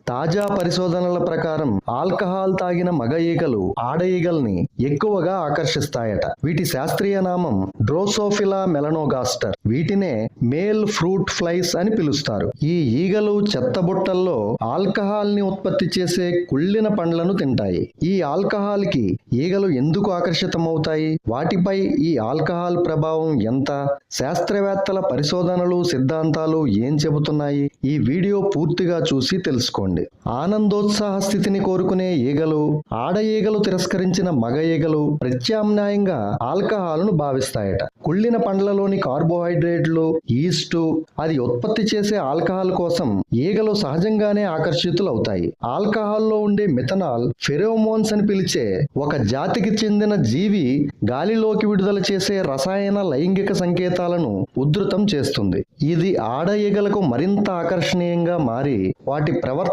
తాజా పరిశోధనల ప్రకారం ఆల్కహాల్ తాగిన మగ ఈగలు ఆడ ఈగల్ని ఎక్కువగా ఆకర్షిస్తాయట. వీటి శాస్త్రీయ నామం డ్రోసోఫిలా మెలనోగాస్టర్. వీటినే మేల్ ఫ్రూట్ ఫ్లైస్ అని పిలుస్తారు. ఈ ఈగలు చెత్తబుట్టల్లో ఆల్కహాల్ ని ఉత్పత్తి చేసే కుళ్ళిన పండ్లను తింటాయి. ఈ ఆల్కహాల్ కి ఈగలు ఎందుకు ఆకర్షితమవుతాయి? వాటిపై ఈ ఆల్కహాల్ ప్రభావం ఎంత? శాస్త్రవేత్తల పరిశోధనలు సిద్ధాంతాలు ఏం చెబుతున్నాయి? ఈ వీడియో పూర్తిగా చూసి తెలుసుకోండి. ఆనందోత్సాహ స్థితిని కోరుకునే ఈగలు, ఆడ ఈగలు తిరస్కరించిన మగ ఈగలు ప్రత్యామ్నాయంగా ఆల్కహాల్ను భావిస్తాయట. కుళ్ళిన పండ్లలోని కార్బోహైడ్రేట్లు, ఈస్టు అది ఉత్పత్తి చేసే ఆల్కహాల్ కోసం ఈగలు సహజంగానే ఆకర్షితులవుతాయి. ఆల్కహాల్లో ఉండే మిథనాల్ ఫెరోమోన్స్ అని పిలిచే ఒక జాతికి చెందిన జీవి గాలిలోకి విడుదల చేసే రసాయన లైంగిక సంకేతాలను ఉధృతం చేస్తుంది. ఇది ఆడ ఈగలకు మరింత ఆకర్షణీయంగా మారి వాటి ప్రవర్తన